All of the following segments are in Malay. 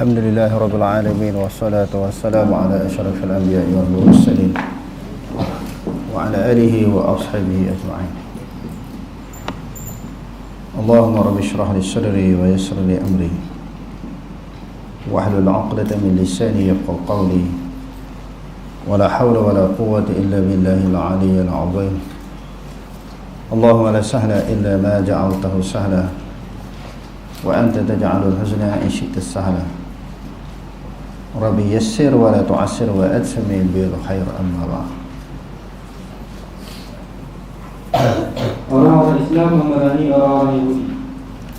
Alhamdulillah Rabbil Alamin. Wassalatu wassalamu ala asyrafil anbiya'i wal mursalin wa ala alihi wa ashabihi ajma'in. Allahumma rabbi shrah li sadri wa yassir li amri wahlul 'uqdatam min lisani yafqahu qawli. Wala hawla wala quwwata illa billahil 'aliyyil 'azim. Allahumma la sahla illa ma ja'altahu sahla wa anta taj'alul huzna in syi'ta sahla. Rabbi yassir wa la tu'assir wa adsimil bil khair amma ba'd. Orang-orang Islam memerangi orang-orang Yahudi.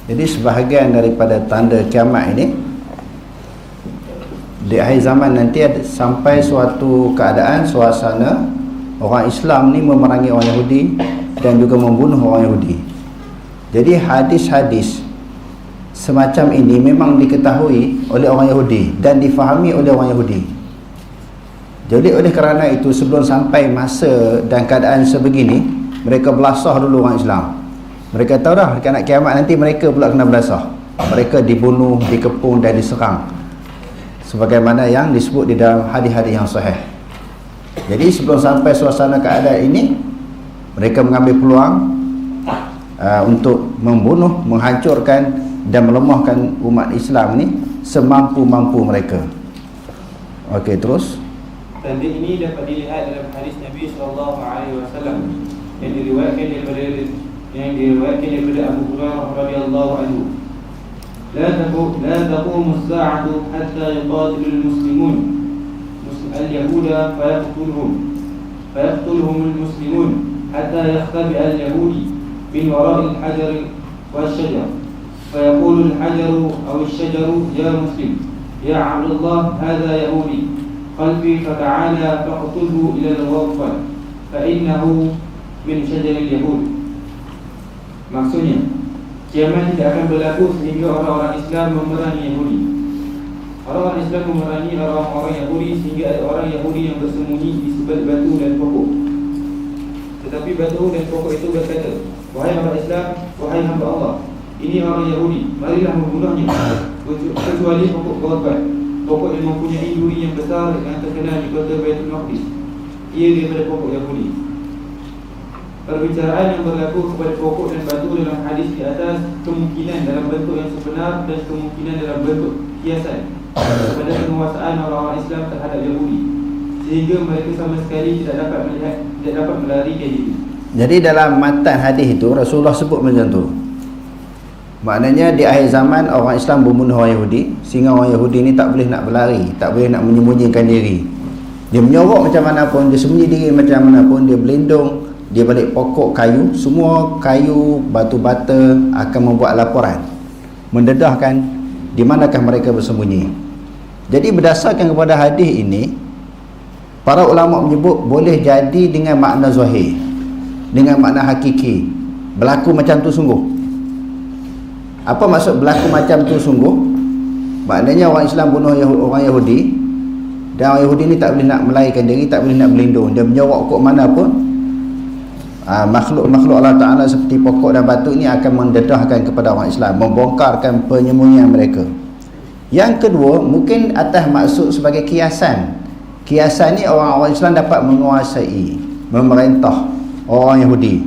Jadi sebahagian daripada tanda kiamat ini, di akhir zaman nanti ada sampai suatu keadaan suasana orang Islam ni memerangi orang Yahudi dan juga membunuh orang Yahudi. Jadi hadis-hadis semacam ini memang diketahui oleh orang Yahudi dan difahami oleh orang Yahudi. Jadi oleh kerana itu, sebelum sampai masa dan keadaan sebegini, mereka belasah dulu orang Islam. Mereka tahu dah nak kiamat nanti mereka pula kena belasah. Mereka dibunuh, dikepung dan diserang, sebagaimana yang disebut di dalam hadis-hadis yang sahih. Jadi sebelum sampai suasana keadaan ini, mereka mengambil peluang untuk membunuh, menghancurkan dan melemahkan umat Islam ni semampu-mampu mereka. Okey, terus. Tanda ini dapat dilihat dalam hadis Nabi SAW yang diriwayatkan daripada Abu Hurairah radhiyallahu anhu. La taqumu as-sa'atu hatta yuqatilu al-muslimun al-yahuda fayaqtuluhum al-muslimun hatta yakhtabi al-yahudi min wara'i al-hajar wash-shajar. فيقول الحجر أو الشجر يا مسلم يا عبد الله هذا يهودي قلبي فتعالى فاقتله إلى الغرفة فإنه من شجر اليهود. Maksudnya, kiamat tidak akan berlaku sehingga orang-orang Islam memerangi Yahudi. Orang-orang Islam memerangi orang-orang Yahudi sehingga ada orang Yahudi yang bersembunyi di sebalik batu dan pokok. Tetapi batu dan pokok itu berkata, wahai orang Islam, wahai hamba Allah, ini orang Yahudi, marilah membunuhnya. Kecuali pokok Ghabat, pokok yang mempunyai duri yang besar yang terkenal di kota Baitul Maqdis. Ia daripada pokok Yahudi. Perbicaraan yang berlaku kepada pokok dan batu dalam hadis di atas kemungkinan dalam bentuk yang sebenar dan kemungkinan dalam bentuk kiasan kepada penguasaan orang-orang Islam terhadap Yahudi, sehingga mereka sama sekali tidak dapat melarikan diri. Jadi dalam matan hadis itu Rasulullah sebut macam tu. Maknanya di akhir zaman orang Islam membunuh orang Yahudi, sehingga orang Yahudi ni tak boleh nak berlari, tak boleh nak menyembunyikan diri. Dia menyorok macam mana pun, dia sembunyi diri macam mana pun, dia berlindung, dia balik pokok kayu, semua kayu, batu bata akan membuat laporan, mendedahkan di manakah mereka bersembunyi. Jadi berdasarkan kepada hadis ini, para ulama menyebut boleh jadi dengan makna zahir, dengan makna hakiki, berlaku macam tu sungguh. Apa maksud berlaku macam tu sungguh? Maknanya orang Islam bunuh orang Yahudi, dan orang Yahudi ni tak boleh nak melarikan diri, tak boleh nak berlindung. Dia menyorok kok mana pun, makhluk-makhluk Allah Ta'ala seperti pokok dan batu ini akan mendedahkan kepada orang Islam, membongkarkan penyembunyian mereka. Yang kedua, mungkin atas maksud sebagai kiasan. Kiasan ni orang-orang Islam dapat menguasai, memerintah orang Yahudi.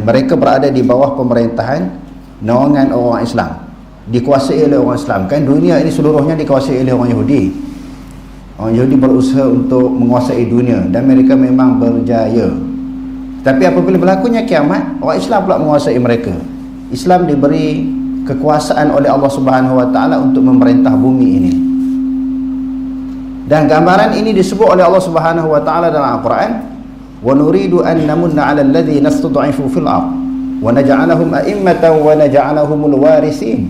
Mereka berada di bawah pemerintahan, naungan orang Islam, dikuasai oleh orang Islam. Kan dunia ini seluruhnya dikuasai oleh orang Yahudi. Orang Yahudi berusaha untuk menguasai dunia dan mereka memang berjaya. Tapi apabila berlakunya kiamat, orang Islam pula menguasai mereka. Islam diberi kekuasaan oleh Allah Subhanahu Wa Taala untuk memerintah bumi ini. Dan gambaran ini disebut oleh Allah Subhanahu Wa Taala dalam Al-Quran, wa nuridu an namunna 'alal ladzina istud'ifu fil ardh wa naj'alahum a'immatan wa naj'alahumul warisin.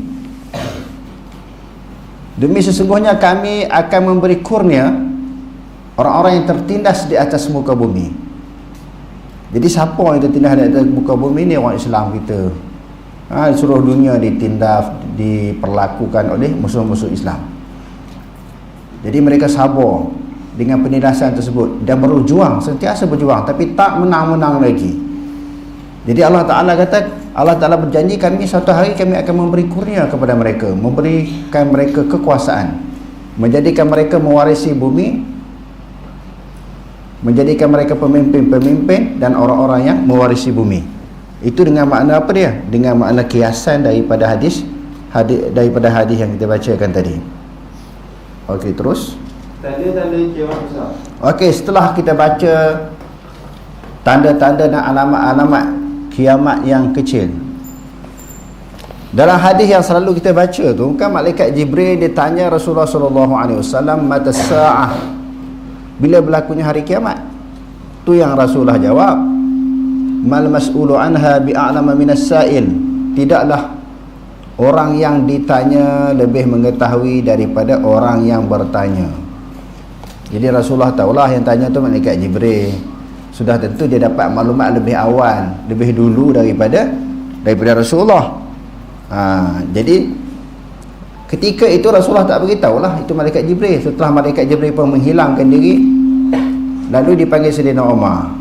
Demi sesungguhnya kami akan memberi kurnia orang-orang yang tertindas di atas muka bumi. Jadi siapa yang tertindas di atas muka bumi ni? Orang Islam kita. Seluruh dunia ditindas, diperlakukan oleh musuh-musuh Islam. Jadi mereka sabar dengan penindasan tersebut dan berjuang, sentiasa berjuang, tapi tak menang-menang lagi. Jadi Allah Ta'ala kata, Allah Ta'ala berjanji suatu hari kami akan memberi kurnia kepada mereka, memberikan mereka kekuasaan, menjadikan mereka mewarisi bumi, menjadikan mereka pemimpin-pemimpin dan orang-orang yang mewarisi bumi. Itu dengan makna apa dia? Dengan makna kiasan daripada hadis yang kita bacakan tadi. Okey, terus. Tanda-tanda kiamat besar. Okey, setelah kita baca tanda-tanda dan alamat-alamat kiamat yang kecil, dalam hadis yang selalu kita baca tu kan, malaikat Jibril dia tanya Rasulullah sallallahu alaihi wasallam, mata sa'ah, bila berlakunya hari kiamat? Tu yang Rasulullah jawab, mal mas'ulu anha bi'a'lama minas sa'il, tidaklah orang yang ditanya lebih mengetahui daripada orang yang bertanya. Jadi Rasulullah tahulah yang tanya tu malaikat Jibril. Sudah tentu dia dapat maklumat lebih awal, lebih dulu daripada Rasulullah. Jadi ketika itu Rasulullah tak beritahulah itu malaikat Jibril. Setelah malaikat Jibril pun menghilangkan diri, lalu dipanggil Sayyidina Umar.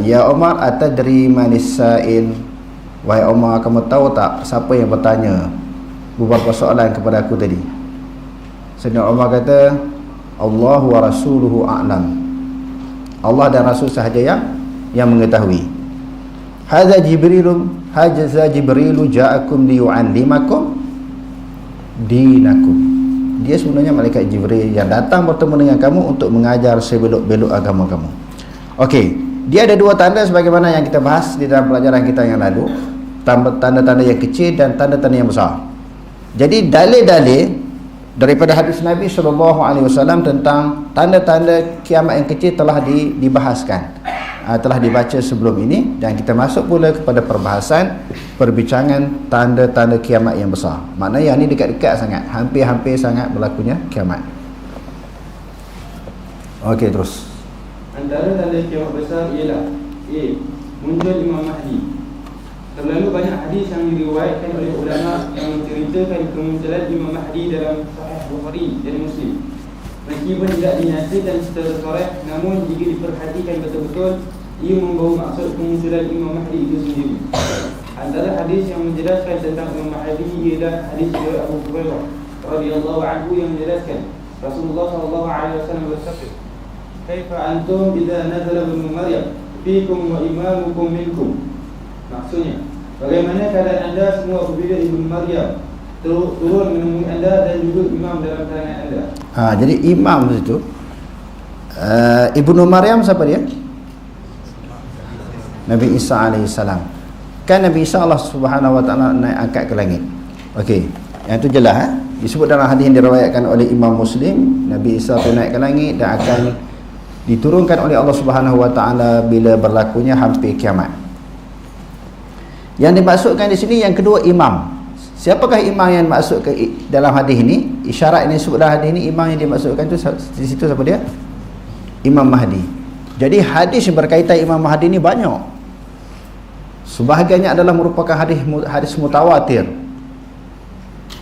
Ya Umar, atadri manis sa'il? Wahai Umar, kamu tahu tak siapa yang bertanya beberapa soalan kepada aku tadi? Sayyidina Umar kata, Allah wa rasuluhu a'lam. Allah dan Rasul sahaja yang mengetahui. Hadza Jibrilu ja'akum liyu'allimakum dinakum. Dia sebenarnya malaikat Jibril yang datang bertemu dengan kamu untuk mengajar sebelok-belok agama kamu. Okey, dia ada dua tanda sebagaimana yang kita bahas di dalam pelajaran kita yang lalu, tanda-tanda yang kecil dan tanda-tanda yang besar. Jadi dalil-dalil daripada hadis Nabi SAW tentang tanda-tanda kiamat yang kecil telah dibahaskan, telah dibaca sebelum ini, dan kita masuk pula kepada perbahasan perbincangan tanda-tanda kiamat yang besar. Maknanya yang ini dekat-dekat sangat, hampir-hampir sangat berlakunya kiamat. Okey, terus. Antara tanda kiamat besar ialah A. Muncul Imam Mahdi. Terlalu banyak hadis yang diriwayatkan oleh ulama yang menceritakan kemunculan Imam Mahdi dalam Sahih Bukhari dan Muslim. Meskipun tidak dinasikan secara sharih, namun jika diperhatikan betul-betul, ia membawa maksud kemunculan Imam Mahdi itu sendiri. Antara hadis yang menjelaskan tentang Imam Mahdi ialah hadis dari Abu Hurairah radhiyallahu anhu yang menjelaskan Rasulullah sallallahu alaihi wasallam bersabda, "Kaifa antum idza nazala ibnu Maryam fiikum wa imamukum minkum?" Maksudnya, bagaimana keadaan anda semua apabila Ibnu Maryam turun menemui anda dan juga imam dalam kalangan anda? Jadi imam itu Ibnu Maryam siapa dia? Nabi Isa alaihissalam. Kan Nabi Isa Allah Subhanahu wa taala naik angkat ke langit. Okey, yang itu jelas disebut dalam hadis yang diriwayatkan oleh Imam Muslim, Nabi Isa tu naik ke langit dan akan diturunkan oleh Allah Subhanahu wa taala bila berlakunya hampir kiamat. Yang dimaksudkan di sini yang kedua, imam. Siapakah imam yang dimaksud dalam hadis ini? Isyarat ini disebut dalam hadis ini, imam yang dimaksudkan itu di situ siapa dia? Imam Mahdi. Jadi hadis berkaitan Imam Mahdi ini banyak. Sebahagiannya adalah merupakan hadis mutawatir.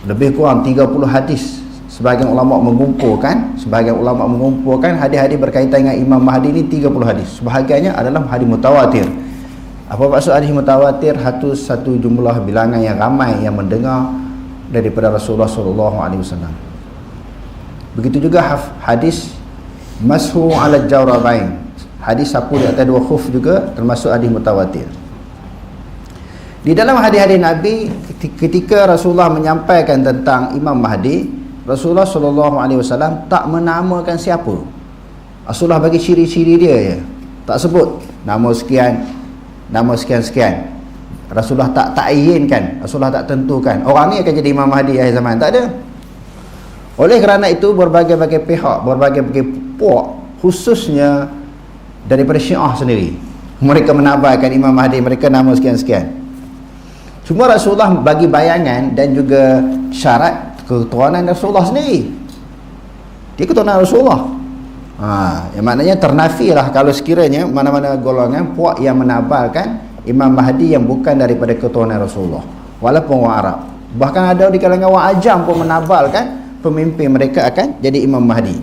Lebih kurang 30 hadis. Sebahagian ulama mengumpulkan hadis-hadis berkaitan dengan Imam Mahdi ini 30 hadis. Sebahagiannya adalah hadis mutawatir. Apa maksud hadis mutawatir? Satu jumlah bilangan yang ramai yang mendengar daripada Rasulullah SAW. Begitu juga hadis mashu ala jawrabain, hadis sapu di atas dua khuf juga termasuk hadis mutawatir. Di dalam hadis-hadis Nabi ketika Rasulullah menyampaikan tentang Imam Mahdi, Rasulullah SAW tak menamakan siapa. Rasulullah bagi ciri-ciri dia je, tak sebut nama sekian Rasulullah tak ta'yinkan, Rasulullah tak tentukan orang ni akan jadi Imam Mahdi akhir zaman, tak ada. Oleh kerana itu berbagai-bagai pihak, berbagai-bagai puak, khususnya daripada Syiah sendiri, mereka menabarkan Imam Mahdi mereka nama sekian-sekian. Cuma Rasulullah bagi bayangan dan juga syarat keturunan Rasulullah sendiri. Dia keturunan Rasulullah. Yang maknanya ternafilah kalau sekiranya mana-mana golongan puak yang menabarkan Imam Mahdi yang bukan daripada keturunan Rasulullah, walaupun orang Arab. Bahkan ada di kalangan orang Ajam pun menabarkan pemimpin mereka akan jadi Imam Mahdi.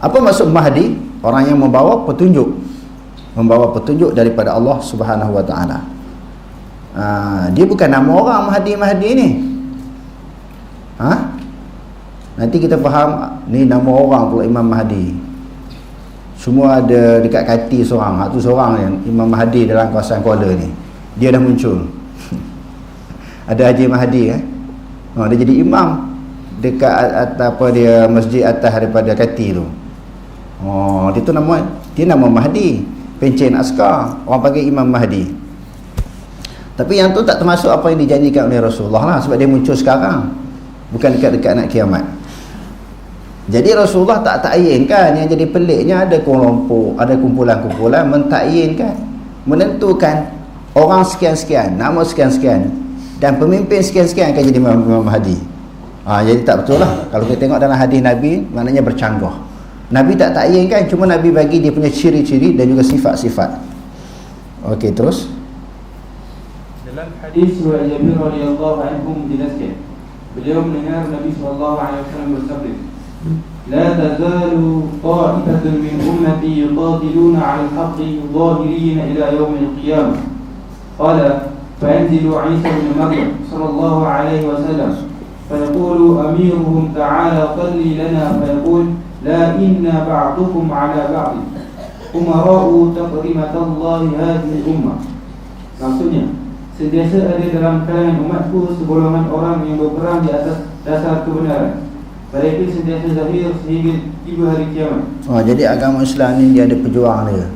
Apa maksud Mahdi? Orang yang membawa petunjuk. membawa petunjuk daripada Allah Subhanahu wa taala. Dia bukan nama orang Mahdi ni. Nanti kita faham ni nama orang pula Imam Mahdi. Semua ada dekat kati seorang. Tu seorang yang Imam Mahdi dalam kawasan Kuala ni. Dia dah muncul. Ada Haji Mahdi dia jadi imam dekat apa dia masjid atas daripada kati tu. Dia nama Mahdi, pencen askar. Orang panggil Imam Mahdi. Tapi yang tu tak termasuk apa yang dijanjikan oleh Rasulullah lah, sebab dia muncul sekarang, bukan dekat-dekat nak kiamat. Jadi Rasulullah tak takyinkan. Yang jadi peliknya ada kelompok, ada kumpulan-kumpulan mentakyinkan, menentukan orang sekian-sekian, nama sekian-sekian, dan pemimpin sekian-sekian akan jadi Imam Mahdi. Jadi tak betul lah. Kalau kita tengok dalam hadis Nabi, maknanya bercanggah. Nabi tak takyinkan, cuma Nabi bagi dia punya ciri-ciri dan juga sifat-sifat. Okey, terus. Dalam hadis riwayat Jabir radhiyallahu anhu menjelaskan, beliau mendengar Nabi sallallahu alaihi wasallam bersabda, "La tazalu ta'ifatun min ummati yuqatiluna 'ala al-haqqi dhahirina ila yawm al-qiyamah." Qala فينزل عيسى بن مريم صلى الله عليه وسلم فيقول أميرهم تعالى صلي لنا فيقول لا إنا بعضكم على بعض أمراء تقرمة الله هذه الأمة. Maksudnya, sentiasa ada dalam kalangan umatku segolongan orang yang berperang di atas dasar kebenaran. Mereka sentiasa zahir sehingga tiba hari kiamat. Jadi agama Islam ni dia ada pejuang dia.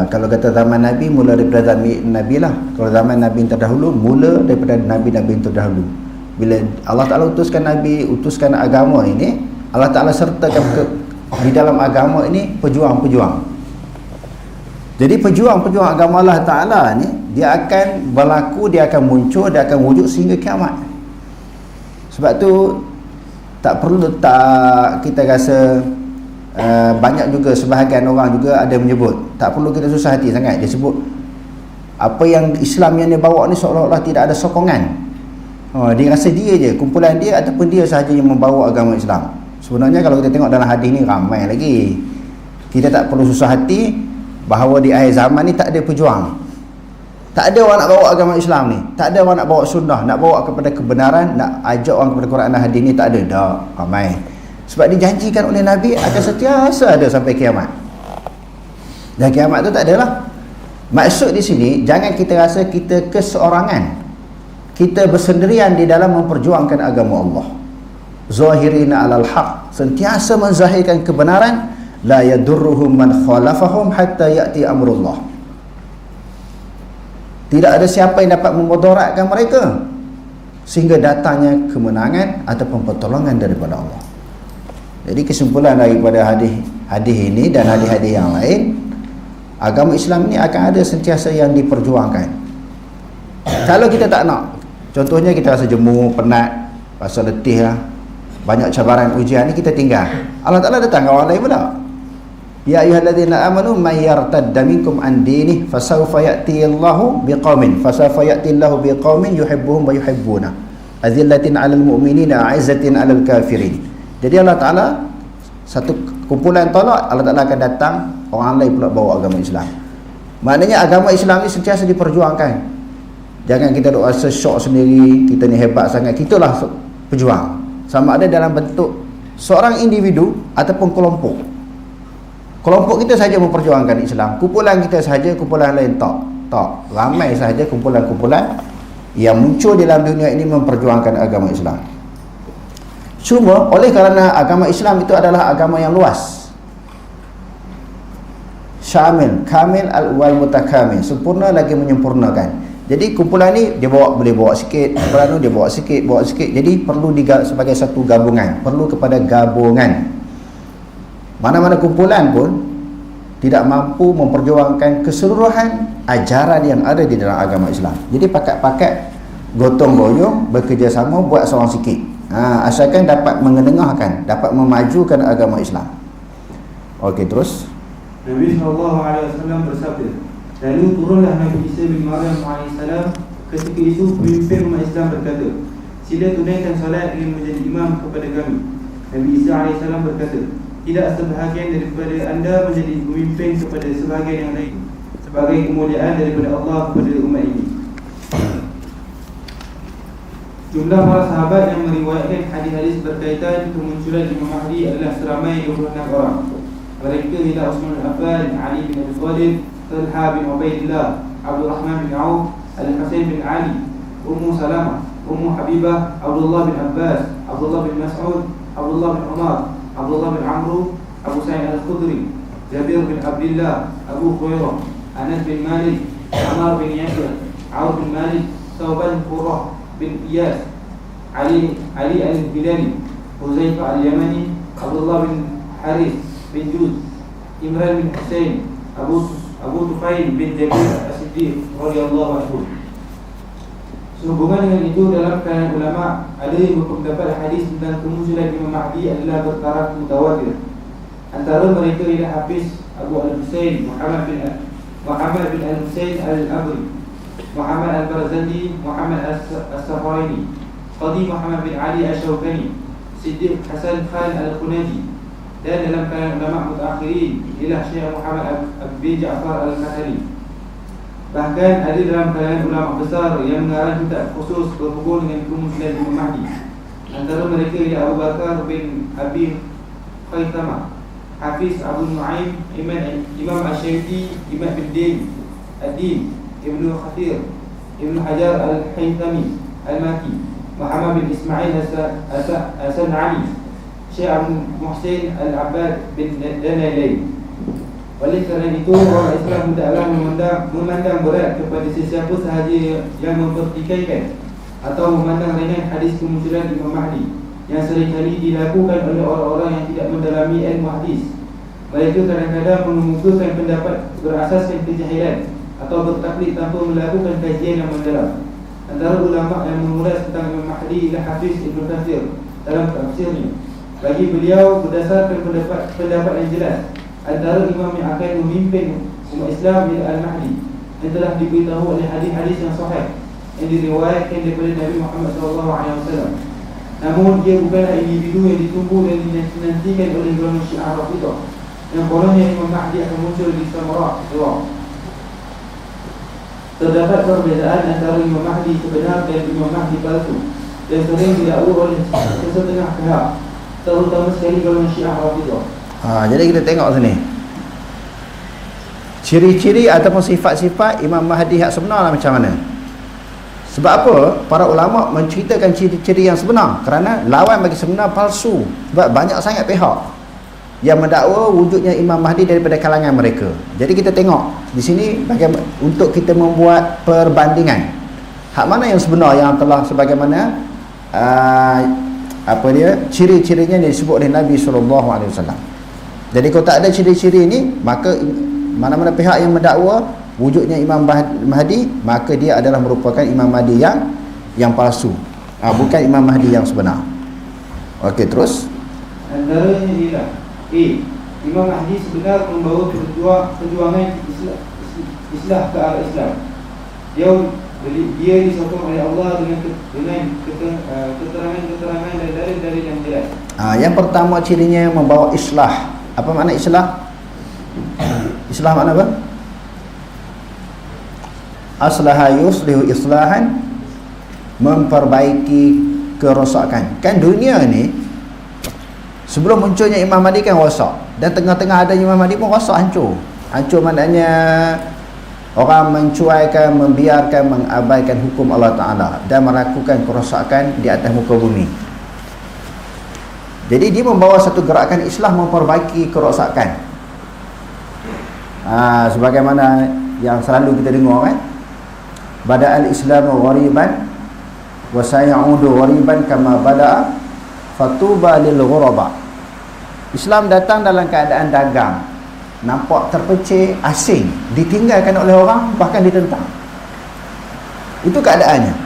Kalau kata zaman Nabi, mula daripada zaman Nabi lah. Kalau zaman Nabi yang terdahulu, mula daripada Nabi-Nabi yang terdahulu. Bila Allah Ta'ala utuskan Nabi, utuskan agama ini, Allah Ta'ala sertakan di dalam agama ini pejuang-pejuang. Jadi pejuang-pejuang agama Allah Ta'ala ni, dia akan berlaku, dia akan muncul, dia akan wujud sehingga kiamat. Sebab tu tak perlu kita rasa banyak juga sebahagian orang juga ada menyebut, tak perlu kita susah hati sangat. Dia sebut apa yang Islam yang dia bawa ni seolah-olah tidak ada sokongan. Dia rasa dia je, kumpulan dia ataupun dia sahaja yang membawa agama Islam. Sebenarnya kalau kita tengok dalam hadis ni ramai lagi. Kita tak perlu susah hati bahawa di akhir zaman ni tak ada pejuang. Tak ada orang nak bawa agama Islam ni, tak ada orang nak bawa sunnah, nak bawa kepada kebenaran, nak ajak orang kepada Quran dan hadis ni, tak ada. Dah ramai. Sebab dijanjikan oleh Nabi akan sentiasa ada sampai kiamat. Dan kiamat tu tak adalah. Maksud di sini, jangan kita rasa kita keseorangan, kita bersendirian di dalam memperjuangkan agama Allah. Zahirina alal haq, sentiasa menzahirkan kebenaran. La yadurruhum man khalafahum hatta ya'ti amrullah. Tidak ada siapa yang dapat memudaratkan mereka sehingga datangnya kemenangan ataupun pertolongan daripada Allah. Jadi kesimpulan daripada hadis ini dan hadis-hadis yang lain, agama Islam ni akan ada sentiasa yang diperjuangkan. Kalau kita tak nak, contohnya kita rasa jemu, penat, rasa letih lah, banyak cabaran ujian ni, kita tinggal. Allah Ta'ala datang orang lain pula. Ya ayyuhalladzina amanu may yartadda minkum an dinih fasawfa ya'ti Allahu biqaumin yuhibbuhum wa yuhibbuna azillatin 'alal mu'minina 'izzatin 'alal kafirin. Jadi Allah Ta'ala, satu kumpulan tolak, Allah Ta'ala akan datang, orang lain pula bawa agama Islam. Maknanya agama Islam ni sentiasa diperjuangkan. Jangan kita duk rasa syok sendiri, kita ni hebat sangat. Kitalah pejuang, sama ada dalam bentuk seorang individu ataupun kelompok. Kelompok kita saja memperjuangkan Islam, kumpulan kita saja, kumpulan lain tak. Ramai sahaja kumpulan-kumpulan yang muncul dalam dunia ini memperjuangkan agama Islam. Cuma oleh kerana agama Islam itu adalah agama yang luas, syamil, kamil wal mutakamil, sempurna lagi menyempurnakan. Jadi kumpulan ni dia boleh bawa sikit, kumpulan tu dia bawa sikit. Jadi perlu sebagai satu gabungan, perlu kepada gabungan. Mana-mana kumpulan pun tidak mampu memperjuangkan keseluruhan ajaran yang ada di dalam agama Islam. Jadi pakat-pakat, gotong royong, bekerjasama buat seorang sikit. Asalkan dapat mengenengahkan, dapat memajukan agama Islam. Okey, terus Nabi SAW bersabda, lalu turunlah Nabi Isa bin Maryam AS. Ketika itu pemimpin umat Islam berkata, sila tunaikan solat dengan menjadi imam kepada kami. Nabi Isa AS berkata, tidak sebahagian daripada anda menjadi pemimpin kepada sebahagian yang lain sebagai kemuliaan daripada Allah kepada umat ini. Jumlah para sahabat yang meriwayatkan hadis-hadis berkaitan kemunculan Imam Mahdi adalah seramai 26 orang. Mereka ialah Utsman bin Affan, Ali bin Abi Thalib, Talha bin Ubaidillah, Abdul Rahman bin Auf, Al-Husain bin Ali, Ummu Salamah, Ummu Habibah, Abdullah bin Abbas, Abdullah bin Mas'ud, Abdullah bin Umar, Abdullah bin Amru, Abu Sa'id Al-Khudri, Jabir bin Abdullah, Abu Hurairah, Anas bin Malik, Ammar bin Yasir, Auf bin Malik, Thawban Qurrah bin Iyas, Ali Al-Hilali, Huzaifah Al-Yamani, Abdullah bin Haris bin Juz, Imran bin Husain, Abu Tufail bin Jabir As-Siddiq radhiyallahu anhu. Sehubungan dengan itu, dalam kalangan ulama ada yang berpendapat hadis tentang kemunculan Imam Mahdi adalah bertaraf mutawatir. Antara mereka ialah Hafiz Abu Al-Husain Muhammad bin Al-Husain Al-Abri, Muhammad Al-Barzandi, Muhammad As-Safaraini, Qadi Muhammad bin Ali Ash-Shawkani, Siddiq Hasan Khan Al-Khunaji. Dan dalam kalangan ulama mutaakhirin ialah Syekh Muhammad Abi Ja'far Al-Khatali. Bahkan ada dalam kalangan ulama besar yang mengarang kitab khusus berhubung dengan kemunculan Imam Mahdi. Antara mereka ialah Abu Bakar bin Abi Khaythama, Hafiz Abu Nu'aim, Imam Ash-Shayuti, Imam bin Ad-Din, Ibnu Khathir, Ibnu Hajar Al-Haythami Al-Maki, Muhammad bin Ismail Hasan Ali, Syekh Abu Muhsin Al-Abbad bin Danailain. Oleh kerana itu, orang Islam hendaklah memandang berat kepada sesiapa sahaja yang mempertikaikan atau memandang ringan hadis kemunculan Imam Mahdi yang seringkali dilakukan oleh orang-orang yang tidak mendalami ilmu hadis. Mereka kadang-kadang mengemukakan pendapat berasaskan kejahilan atau bertaklid tanpa melakukan kajian yang mendalam. Antara ulama yang mengulas tentang Imam Mahdi ialah Hafiz Ibn Kathir dalam tafsirnya. Bagi beliau, berdasarkan pendapat yang jelas, antara imam yang akan memimpin umat Islam ialah Al-Mahdi yang telah diberitahu oleh hadis-hadis yang sahih yang diriwayatkan daripada Nabi Muhammad SAW. Namun dia bukanlah individu yang ditunggu dan dinantikan oleh golongan Syiah Rafidhah yang kononnya Imam Mahdi akan muncul di Samarah, Iraq. Terdapat perbezaan antara Imam Mahdi sebenar dan Imam Mahdi palsu yang sering didakwa oleh setengah pihak, terutama sekali golongan Syiah Rafidhah. Jadi kita tengok sini ciri-ciri ataupun sifat-sifat Imam Mahdi yang sebenar macam mana. Sebab apa? Para ulama menceritakan ciri-ciri yang sebenar kerana lawan bagi sebenar palsu. Sebab banyak sangat pihak yang mendakwa wujudnya Imam Mahdi daripada kalangan mereka. Jadi kita tengok di sini bagaimana untuk kita membuat perbandingan hak mana yang sebenar yang telah sebagaimana ciri-cirinya yang disebut oleh Nabi SAW. Jadi kalau tak ada ciri-ciri ini, maka mana-mana pihak yang mendakwa wujudnya Imam Mahdi, maka dia adalah merupakan Imam Mahdi yang palsu, bukan Imam Mahdi yang sebenar. Okey, terus antaranya ialah Imam Mahdi sebenar membawa perjuangan Islam ke arah Islam. Dia disokong oleh Allah dengan keterangan-keterangan dan dalil-dalil yang jelas. Yang pertama cirinya membawa islah. Apa makna islah? Islah makna apa? Aslaha yuslihu islahan, memperbaiki kerosakan. Kan dunia ni sebelum munculnya Imam Mahdi kan rosak, dan tengah-tengah ada Imam Mahdi pun rosak, hancur. Hancur maknanya orang mencuaikan, membiarkan, mengabaikan hukum Allah Ta'ala dan melakukan kerosakan di atas muka bumi. Jadi dia membawa satu gerakan islah, memperbaiki kerosakan. Sebagaimana yang selalu kita dengar kan, bada'al islamu ghariban wa sayaudu ghariban kama bada'a fatuba lil ghuraba. Islam datang dalam keadaan dagang, nampak terpecih, asing, ditinggalkan oleh orang, bahkan ditentang. Itu keadaannya.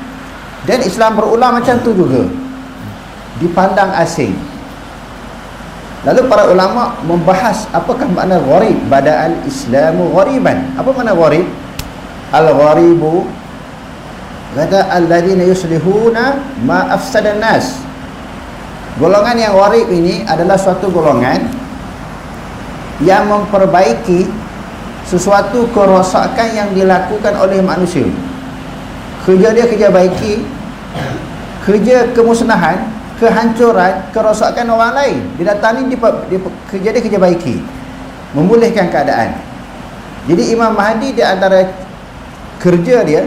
Dan Islam berulang macam tu juga, dipandang asing. Lalu para ulama membahas apakah makna gharib. Bada'al islamu ghariban. Apa makna gharib? Al-gharibu kata alladzina yuslihuna ma afsadan nas. Golongan yang gharib ini adalah suatu golongan yang memperbaiki sesuatu kerosakan yang dilakukan oleh manusia. Kerja dia kerja baiki, kerja kemusnahan, kehancuran, kerosakan orang lain. Dia datang ni kerja dia kerja baiki, memulihkan keadaan. Jadi Imam Mahdi di antara kerja dia,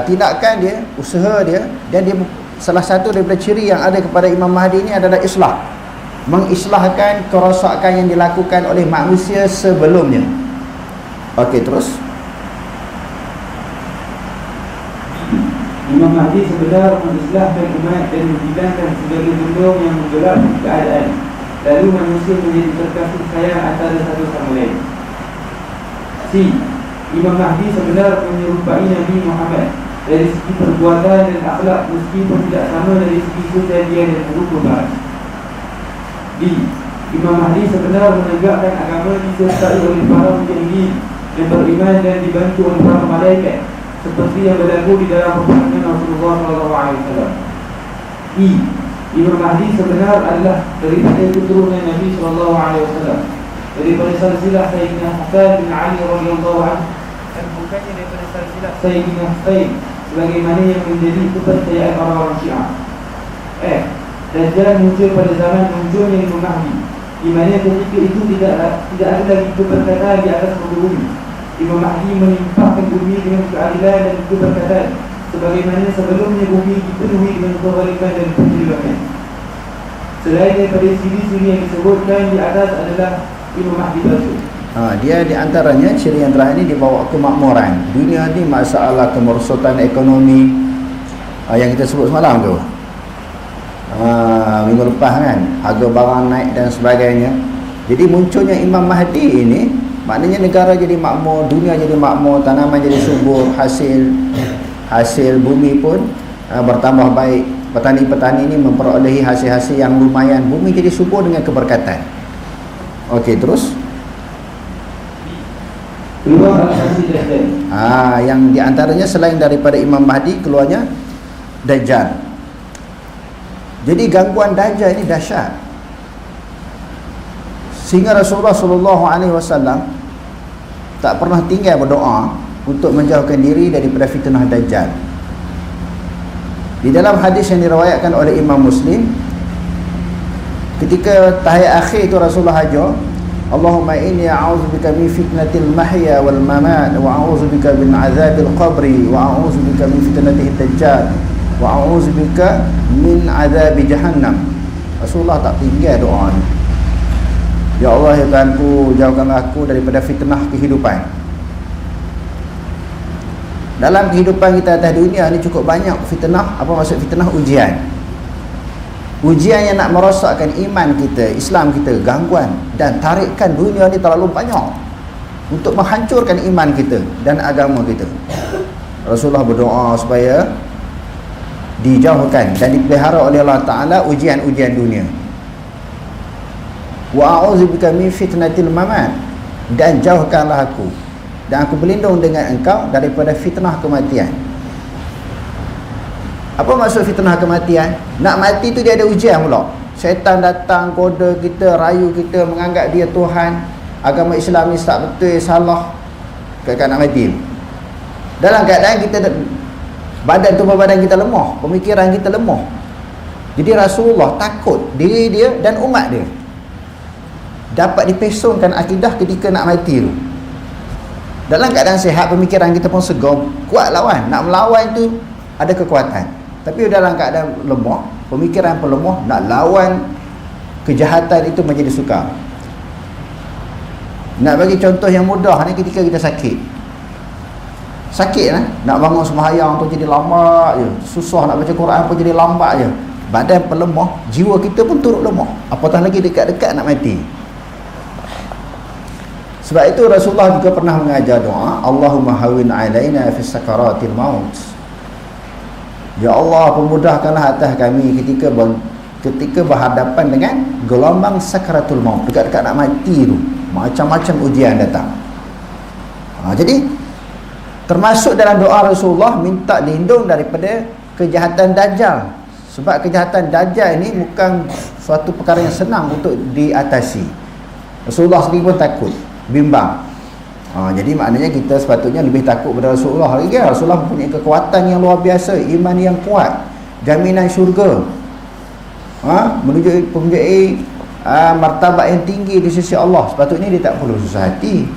tindakan dia, usaha dia, dan dia salah satu daripada ciri yang ada kepada Imam Mahdi ini adalah islah, mengislahkan kerosakan yang dilakukan oleh manusia sebelumnya. Okey, terus Imam Mahdi sebenar mengislahkan umat dan menghilangkan segala benda yang menggelapkan keadaan, lalu manusia menjadi terkasih sayang antara satu sama lain. C. Imam Mahdi sebenar menyerupai Nabi Muhammad dari segi perbuatan dan akhlak, meskipun tidak sama dari segi kejadian dan kerukunan. D. Imam Mahdi sebenar menegakkan agama disertai oleh para mujahidin yang beriman dan dibantu oleh para malaikat, seperti yang berlaku di dalam peperangan Rasulullah SAW. E. Imam Mahdi sebenar adalah daripada keturunan Nabi SAW, daripada silsilah Sayyidina Hasan bin Ali radhiyallahu anhu, dan bukannya daripada silsilah Sayyidina Husain sebagaimana yang menjadi kepercayaan orang-orang Syiah. F. Dajjal muncul pada zaman munculnya Imam Mahdi, di mana ketika itu tidak ada lagi keberkatan di atas muka bumi. Imam Mahdi menimpahkan bumi dengan keadilan dan keberkatan, sebagaimana sebelumnya bumi dipenuhi dengan kezaliman dan penjeliman. Selain daripada ciri-ciri yang disebutkan di atas adalah Imam Mahdi palsu. Dia di antaranya ciri yang terakhir ini dibawa kemakmuran. Dunia ni masalah kemerosotan ekonomi yang kita sebut semalam tu. Minggu lepas kan, harga barang naik dan sebagainya. Jadi munculnya Imam Mahdi ini maknanya negara jadi makmur, dunia jadi makmur, tanaman jadi subur, hasil bumi pun bertambah baik. Petani-petani ini memperolehi hasil-hasil yang lumayan, bumi jadi subur dengan keberkatan. Okey, terus keluar al-Masih Dajjal. Yang diantaranya selain daripada Imam Mahdi, keluarnya Dajjal. Jadi gangguan Dajjal ini dahsyat, sehingga Rasulullah SAW tak pernah tinggal berdoa untuk menjauhkan diri daripada fitnah Dajjal. Di dalam hadis yang diriwayatkan oleh Imam Muslim, ketika tahiyat akhir itu Rasulullah ajar, Allahumma inni a'udzubika min fitnatil mahya wal mamat wa a'udzubika min azabil qabri wa a'udzubika min fitnatid dajjal wa a'udzubika min azabi jahannam. Rasulullah tak tinggal doa ni. Ya Allah, ya Tuhanku, jauhkanlah aku daripada fitnah kehidupan. Dalam kehidupan kita atas dunia ni cukup banyak fitnah. Apa maksud fitnah? Ujian. Ujian yang nak merosakkan iman kita, Islam kita, gangguan dan tarikan dunia ni terlalu banyak untuk menghancurkan iman kita dan agama kita. Rasulullah berdoa supaya dijauhkan dan dipelihara oleh Allah Ta'ala ujian-ujian dunia. Wa a'udzubika min fitnatil mamat, dan jauhkanlah aku dan aku berlindung dengan engkau daripada fitnah kematian. Apa maksud fitnah kematian? Nak mati tu dia ada ujian pula. Syaitan datang koda kita, rayu kita, menganggap dia Tuhan, agama Islam ni tak betul, salah, nak mati. Dalam keadaan kita tubuh badan kita lemah, pemikiran kita lemah. Jadi Rasulullah takut diri dia dan umat dia dapat dipesongkan akidah ketika nak mati tu. Dalam keadaan sihat, pemikiran kita pun segar, kuat lawan. Nak melawan tu ada kekuatan. Tapi dalam keadaan lemah, pemikiran pun lemah, nak lawan kejahatan itu menjadi sukar. Nak bagi contoh yang mudah ni, ketika kita sakit nak bangun sembahyang tu jadi lambat je, susah nak baca Quran pun jadi lambat je, badan pun lemah, jiwa kita pun turut lemah, apatah lagi dekat-dekat nak mati. Sebab itu Rasulullah juga pernah mengajar doa, Allahumma hawin alaina fi sakaratil maut. Ya Allah, pemudahkanlah atas kami ketika berhadapan dengan gelombang sakaratul maut, dekat-dekat nak mati tu, macam-macam ujian datang. Jadi termasuk dalam doa Rasulullah minta lindung daripada kejahatan Dajjal. Sebab kejahatan Dajjal ini bukan suatu perkara yang senang untuk diatasi. Rasulullah sendiri pun takut, bimbang. Jadi maknanya kita sepatutnya lebih takut pada Rasulullah lagi. Rasulullah mempunyai kekuatan yang luar biasa, iman yang kuat, jaminan syurga, mempunyai martabat yang tinggi di sisi Allah. Sepatutnya dia tak perlu susah hati.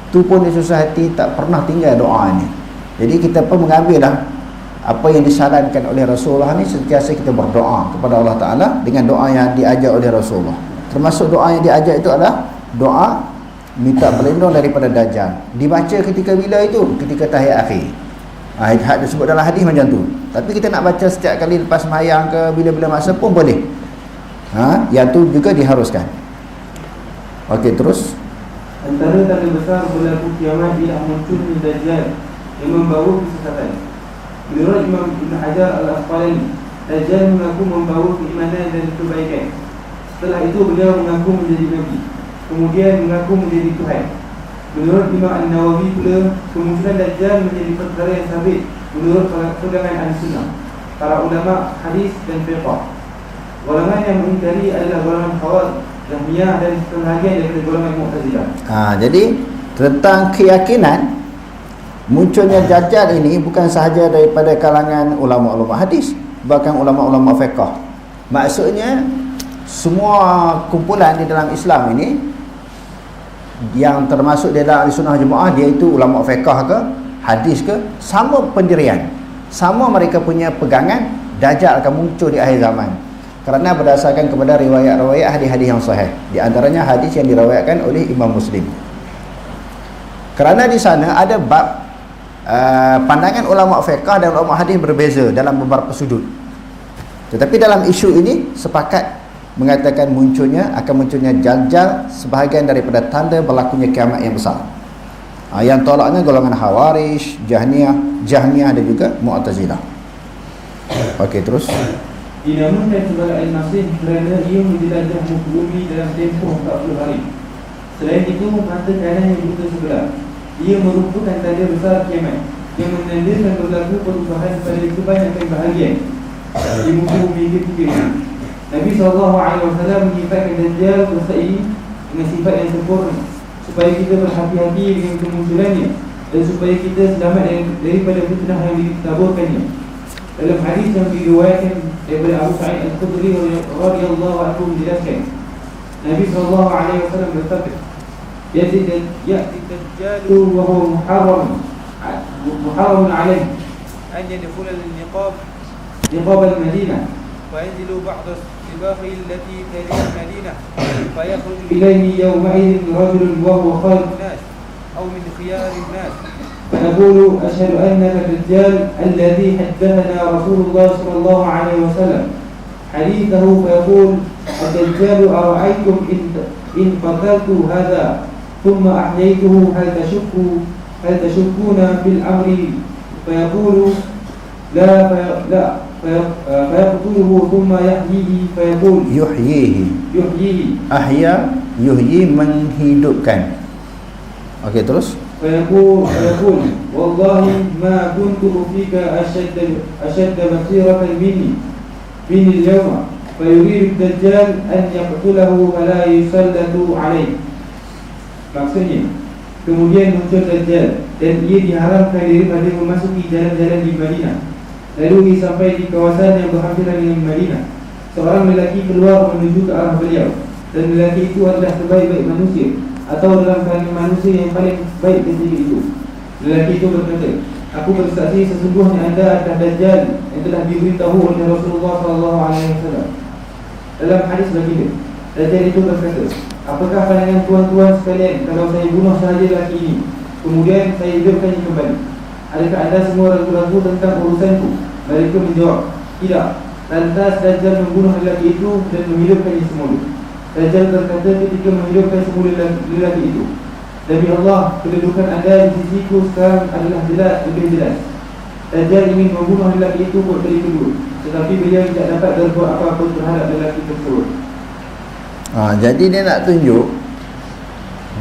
Tu pun dia susah hati, tak pernah tinggal doa ni. Jadi kita pun mengambil lah apa yang disarankan oleh Rasulullah ni, sentiasa kita berdoa kepada Allah Ta'ala dengan doa yang diajar oleh Rasulullah. Termasuk doa yang diajar itu adalah doa minta perlindung daripada Dajjal. Dibaca ketika bila itu? Ketika tahiyat akhir. Hadis disebut dalam hadis macam tu. Tapi kita nak baca setiap kali lepas sembahyang ke bila-bila masa pun boleh. Yang tu juga diharuskan. Okey, terus. Antara tanda besar berlaku kiamat ialah munculnya Dajjal yang membawa kesesatan. Menurut Imam Ibn Hajar Al-Asqalani, Dajjal mengaku membawa keimanan dan kebaikan. Setelah itu beliau mengaku menjadi Nabi, kemudian mengaku menjadi Tuhan. Menurut Imam An-Nawawi pula, kemunculan Dajjal menjadi perkara yang sabit menurut pegangan Ahlussunnah, para ulama hadis dan fiqh. Golongan yang mengingkari adalah golongan Khawarij, Jahmiyah dan sebahagian daripada golongan Mu'tazilah. Jadi tentang keyakinan munculnya Dajjal ini bukan sahaja daripada kalangan ulama-ulama hadis, bahkan ulama-ulama fiqh. Maksudnya semua kumpulan di dalam Islam ini yang termasuk di dalam Ahlussunnah Jemaah, dia itu ulama fiqh ke, hadis ke, sama pendirian, sama mereka punya pegangan Dajjal akan muncul di akhir zaman. Kerana berdasarkan kepada riwayat-riwayat hadis-hadis yang sahih, di antaranya hadis yang diriwayatkan oleh Imam Muslim. Kerana di sana ada bab pandangan ulama fiqh dan ulama hadis berbeza dalam beberapa sudut. Tetapi dalam isu ini sepakat mengatakan akan munculnya Dajjal sebahagian daripada tanda berlakunya kiamat yang besar. Yang tolaknya golongan Khawarij, Jahmiyah dan juga Mu'tazilah. Okey, terus. Dinamakan sebagai Al-Masih kerana ia menjelajah muka bumi dalam tempoh 40 hari. Selain itu, mata kanan yang buta sebelah. Ia merupakan tanda besar kiamat yang menandakan berlaku perubahan pada kebanyakan bahagian di muka bumi ketiga ini. Nabi SAW menyifatkan Dajjal dosa ini dengan sifat yang sempurna, supaya kita berhati-hati dengan kemunculannya dan supaya kita selamat daripada fitnah yang ditaburkannya. Dalam hadis yang diriwayatkan daripada Abu Sa'id Al-Khudri radhiyallahu anhu menjelaskan, Nabi SAW bersabda, Ya'ti Dajjalu wa huwa muharram alayhi an yadkhula al-niqab al-Madinah fa yanzilu ba'd as-sibah allati tali al-Madinah fa yakhruju ilayhi yawma'idhin rajulun wa huwa khalid an-nas aw min khiyar an-nas فنقول أشهد أنك الدجال الذي حدثنا رسول الله صلى الله عليه وسلم حديثه فيقول الدجال أرأيتم إن قتلت هذا ثم أحييته هل تشكون في الأمر فيقول لا فيقتله ثم يحييه فيقول يحييه أحيا يحيي menghidupkan. Okey, terus. فيقول والله ما كنت فيك أشد بصيرة مني اليوم فيريد الدجال أن يقتله فلا يسلط عليه. Maksudnya, kemudian muncul Dajjal dan ia diharamkan daripada memasuki jalan-jalan di Madinah. Lalu ia sampai di kawasan yang berhampiran dengan Madinah. Seorang lelaki keluar menuju ke arah beliau, dan lelaki itu adalah sebaik-baik manusia, atau dalam kalangan manusia yang paling baik ketika itu. Lelaki itu berkata, aku bersaksi sesungguhnya anda adalah Dajjal yang telah diberitahu oleh Rasulullah SAW. Dalam hadis baginda, Dajjal itu berkata, apakah pandangan tuan-tuan sekalian kalau saya bunuh sahaja lelaki ini, kemudian saya hidupkannya kembali? Adakah anda semua ragu-ragu tentang urusanku? Mereka menjawab, tidak. Lantas Dajjal membunuh lelaki itu dan menghidupkannya semula. Dajjal berkata ketika menghidupkan semula lelaki itu, Demi Allah, kedudukan anda di sisiku sekarang adalah lebih jelas. Dajjal ingin membunuh lelaki itu buat kali kedua, tetapi beliau tidak dapat berbuat apa-apa terhadap lelaki tersebut. Jadi dia nak tunjuk,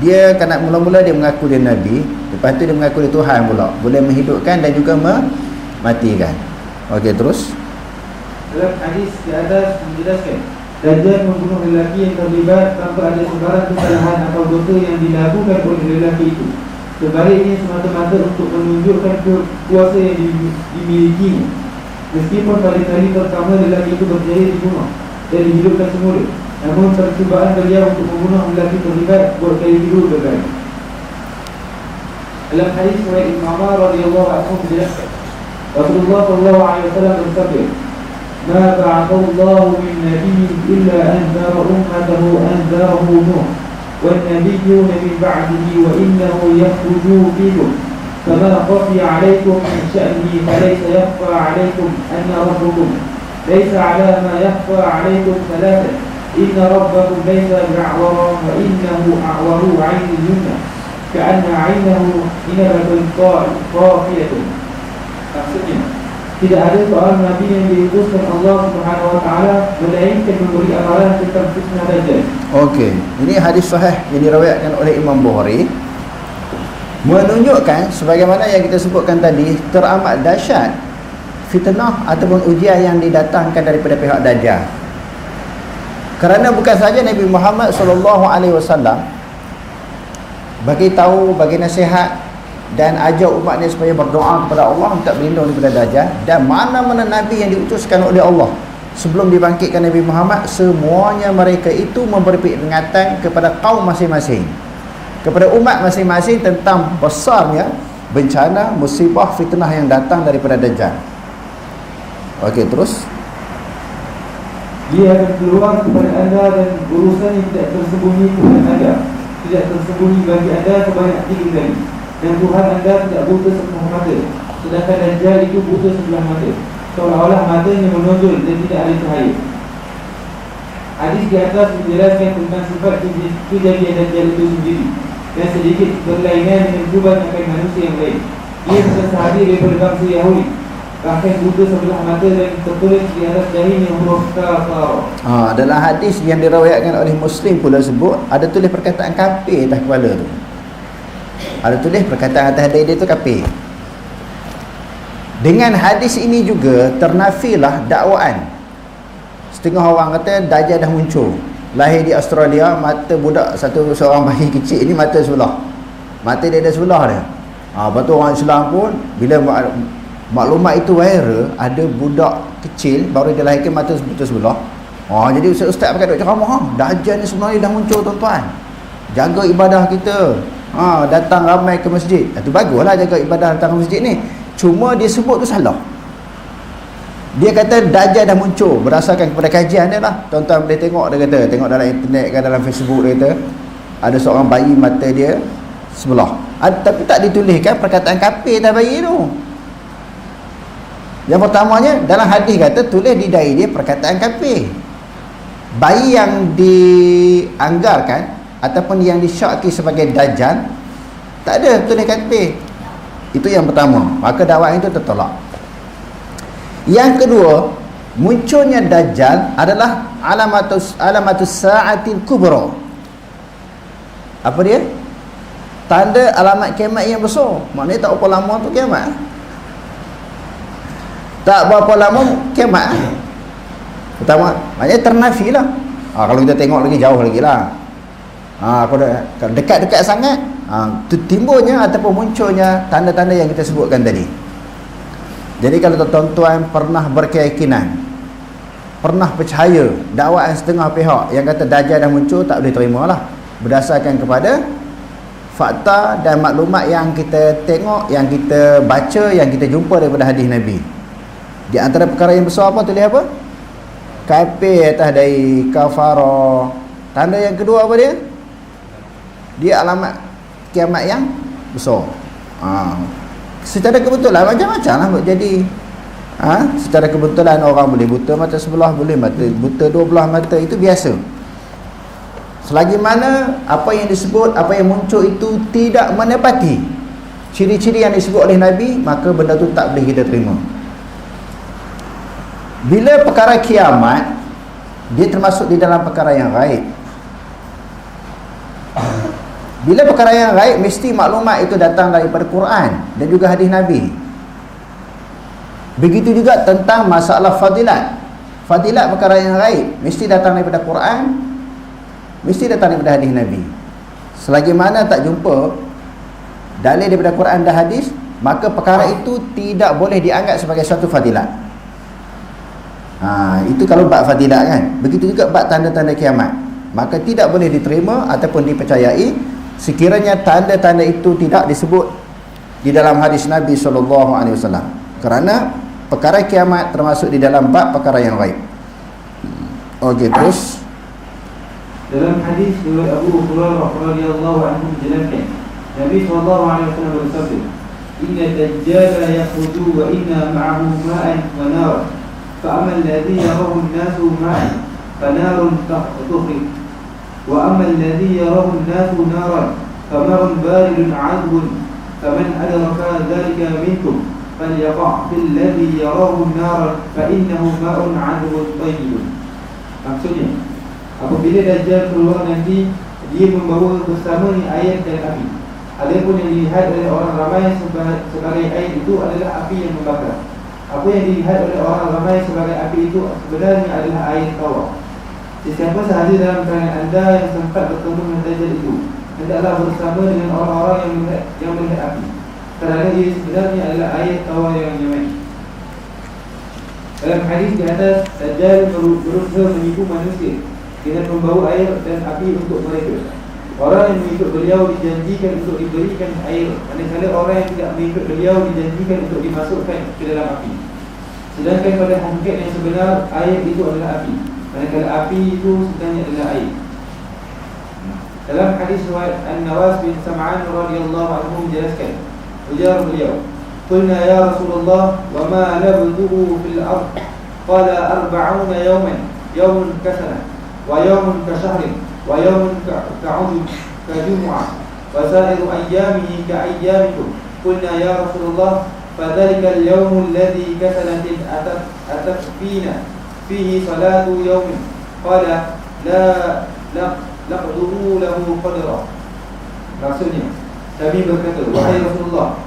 dia kan mula-mula dia mengaku dia Nabi, lepas tu dia mengaku dia Tuhan pula, boleh menghidupkan dan juga mematikan. Okey, terus. Dalam hadis di atas menjelaskan Dajjal membunuh lelaki yang terlibat tanpa ada sebarang kesalahan atau dosa yang dilakukan oleh lelaki itu. Sebaliknya semata-mata untuk menunjukkan kuasa yang dimilikinya. Meskipun pada kali pertama lelaki itu berjaya dibunuh dan dihidupkan semula, namun percubaan beliau untuk membunuh lelaki terlibat buat kali kedua gagal. Dalam hadis riwayat Ibn Umar radhiyallahu anhu menjelaskan, Rasulullah sallallahu alaihi wasallam bersabda, "Ma ba'athallahu min nabiyyin illa anzara ummatahu anzarahu Nuh, wan nabiyyuna min ba'dihi wa innahu yakhruju fikum, fama khafiya 'alaykum min sya'nihi falaysa yakhfa 'alaykum anna rabbakum laysa 'ala ma yakhfa 'alaykum thalathan, inna rabbakum laysa bi'awara wa innahu a'waru 'ainil yumna ka'anna 'ainahu inabatun qafiyatun." Maksudnya, tidak ada seorang Nabi yang diutuskan Allah Subhanahu Wa Taala melainkan memberi amalan tentang fitnah Dajjal. Okey, ini hadis sahih yang diriwayatkan oleh Imam Bukhari, menunjukkan sebagaimana yang kita sebutkan tadi, teramat dahsyat fitnah ataupun ujian yang didatangkan daripada pihak Dajjal. Kerana bukan saja Nabi Muhammad SAW bagi tahu, bagi nasihat dan ajak umatnya supaya berdoa kepada Allah minta berlindung daripada Dajjal, dan mana-mana Nabi yang diutuskan oleh Allah sebelum dibangkitkan Nabi Muhammad, semuanya mereka itu memberi peringatan kepada kaum masing-masing, kepada umat masing-masing tentang besarnya bencana, musibah, fitnah yang datang daripada Dajjal. Okey, terus Dia akan keluar kepada anda dan urusan yang tidak tersembunyi kepada anda, tidak tersembunyi bagi anda sebanyak 3 kali. Dan Tuhan anda tidak buta sepenuh mata, sedangkan Dajjal itu buta sebelah mata, seolah-olah matanya menonjol dan tidak ada cahaya. Hadis di atas menjelaskan tentang sifat kejadian Dajjal itu sendiri dan sedikit berlainan dengan kebanyakan manusia yang lain. Ia bukan sahaja daripada bangsa Yahudi, bahkan buta sebelah mata dan tertulis di atas dahinya huruf kafar. Dalam hadis yang diriwayatkan oleh Muslim pula sebut ada tulis perkataan kafir atas kepala tu. Ada tulis perkataan atas dada dia tu kafir. Dengan hadis ini juga ternafilah dakwaan. Setengah orang kata Dajjal dah muncul, lahir di Australia, mata budak seorang bayi kecil ni mata sebelah, mata dia ada sebelah dia. Lepas tu orang Islam pun bila maklumat itu viral, ada budak kecil baru dilahirkan mata sebelah. Jadi ustaz pakai duk ceramah, Dajjal ni sebenarnya dah muncul tuan-tuan, jaga ibadah kita, datang ramai ke masjid. Itu baguslah jaga ibadah datang ke masjid ni. Cuma dia sebut tu salah. Dia kata Dajjal dah muncul berdasarkan kepada kajian dia lah. Tuan-tuan boleh tengok, dia kata, tengok dalam internet ke dalam Facebook, dia kata ada seorang bayi mata dia sebelah. Tapi tak dituliskan perkataan kafir atas bayi tu. Yang pertamanya dalam hadis kata tulis di dahi dia perkataan kafir. Bayi yang dianggarkan ataupun yang disyaki sebagai Dajjal tak ada tulis kafir. Itu yang pertama, maka dakwah itu tertolak. Yang kedua, munculnya Dajjal adalah alamatus sa'atil kubra. Apa dia? Tanda alamat kiamat yang besar. Maknanya tak berapa lama tu kiamat. Tak berapa lama kiamat. Pertama, maknanya ternafi lah. Kalau kita tengok lagi jauh lagi lah. Kalau dekat-dekat sangat, timbulnya ataupun munculnya tanda-tanda yang kita sebutkan tadi. Jadi kalau tuan-tuan pernah berkeyakinan, pernah percaya dakwaan setengah pihak yang kata Dajjal dah muncul, tak boleh terima lah, berdasarkan kepada fakta dan maklumat yang kita tengok, yang kita baca, yang kita jumpa daripada hadis Nabi. Di antara perkara yang besar apa, tulis apa? Kafir atas dari kafara. Tanda yang kedua apa dia? Dia alamat kiamat yang besar. Secara kebetulan macam-macam lah jadi. Secara kebetulan orang boleh buta mata sebelah, boleh buta dua belah mata, itu biasa. Selagi mana apa yang disebut, apa yang muncul itu tidak menepati ciri-ciri yang disebut oleh Nabi, maka benda tu tak boleh kita terima. Bila perkara kiamat, dia termasuk di dalam perkara yang gaib. Bila perkara yang gaib, mesti maklumat itu datang daripada Quran dan juga hadis Nabi. Begitu juga tentang masalah fadilat. Fadilat perkara yang gaib mesti datang daripada Quran, mesti datang daripada hadis Nabi. Selagi mana tak jumpa dalil daripada Quran dan hadis, maka perkara itu tidak boleh dianggap sebagai satu fadilat. Itu kalau bab fadilat kan. Begitu juga bab tanda-tanda kiamat, maka tidak boleh diterima ataupun dipercayai sekiranya tanda-tanda itu tidak disebut di dalam hadis Nabi SAW. Kerana perkara kiamat termasuk di dalam bab perkara yang gaib. Okey, terus dalam hadis riwayat Abu Hurairah radhiyallahu anhu menjelaskan, Nabi SAW bersabda, "Inna dajjala yakhruju wa inna ma'ahu ma'an wa nar, fa amma alladhi yarahu an-nasu ma'an fa narun tukhrik, wa amma alladhi yarahu an-nasu naran fa marun baridun 'adbun, faman adraka dhalika minkum falyaqa' fil ladhi yarahu an-nar fa innahu ma'un 'adbun tayyibun." Maksudnya, apabila Dajjal keluar nanti, dia membawa bersamanya air dan api. Adapun yang dilihat oleh orang ramai sebagai air itu adalah api yang membakar. Apa yang dilihat oleh orang ramai sebagai api itu sebenarnya adalah air tawar. Sesiapa sahaja dalam kalangan anda yang sempat bertemu dengan Dajjal itu, hendaklah bersama dengan orang-orang yang melihat api, kerana ia sebenarnya adalah air tawar yang nyamai. Dalam hadis di atas, Dajjal berusaha menipu manusia dengan membawa air dan api untuk mereka. Orang yang mengikut beliau dijanjikan untuk diberikan air, manakala orang yang tidak mengikut beliau dijanjikan untuk dimasukkan ke dalam api. Sedangkan pada hakikat yang sebenar, air itu adalah api, manakala api itu sebenarnya adalah air. Dalam hadis riwayat An-Nawas bin Sam'an radhiyallahu anhu menjelaskan, ujar beliau, "Qulna ya Rasulullah, wa ma labduhu fil ard?" Qala 40 yawman, yawmun kasana, wa yawmun kashahrin, wa yawmun kajumu'ah, wa sa'iru ayyamihi ka'ayyamikum. Qulna ya Rasulullah, fadhalika al-yawmu alladhi kasanatin atakfina fihi salatu yawmin. Qala la laqduhu lahu qadra. Maksudnya, kami berkata, wahai Rasulullah,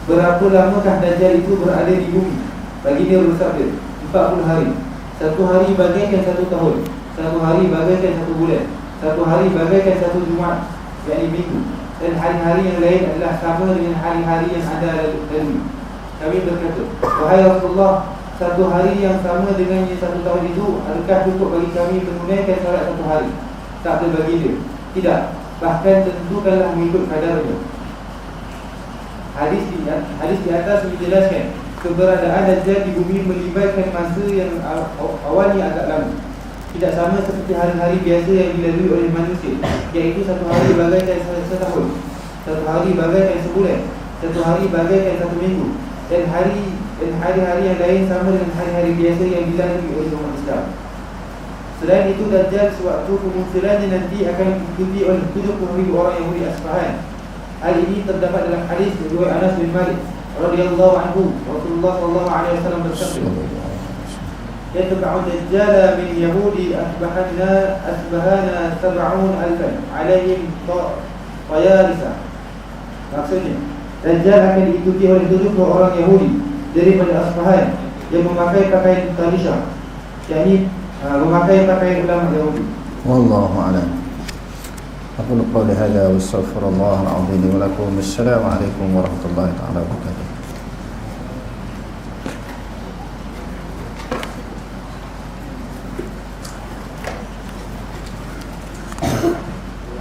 berapa lamakah Dajjal itu berada di bumi? Baginda bersabda, 40 hari. Satu hari bagaikan satu tahun, satu hari bagaikan satu bulan, satu hari bagaikan satu Jumaat, yakni minggu, dan hari-hari yang lain adalah sama dengan hari-hari yang ada lalu. Kami berkata, wahai Rasulullah, satu hari yang sama dengannya satu tahun itu, adakah cukup bagi kami menunaikan salat satu hari? Tak ada baginda, tidak, bahkan tentukanlah mengikut kadarnya. Hadis di atas menjelaskan keberadaan Dajjal di bumi melibatkan masa yang awalnya agak lama, tidak sama seperti hari-hari biasa yang dilalui oleh manusia, iaitu satu hari bagaikan setahun, satu hari bagaikan sebulan, satu hari bagaikan satu minggu, dan hari-hari yang lain sama dengan hari-hari biasa yang dilalui oleh umat Islam. Selain itu, Dajjal sewaktu kemunculannya nanti akan diikuti oleh 70,000 orang Yahudi Asfahan. Hal ini terdapat dalam hadis riwayat Anas bin Malik radhiyallahu anhu. Rasulullah sallallahu alaihi wasallam bersabda, "Yatba'u Dajjal min Yahudi asbahana 70,000 alaihim tayarisa." Maksudnya, Dajjal akan diikuti oleh 70 orang Yahudi daripada Asfahan yang memakai pakaian talisha, yakni memakai pakaian ulama Yahudi. Wallahu a'lam. أقول قولي هذا واستغفر الله العظيم ولكم. السلام عليكم ورحمة الله تعالى وبركاته.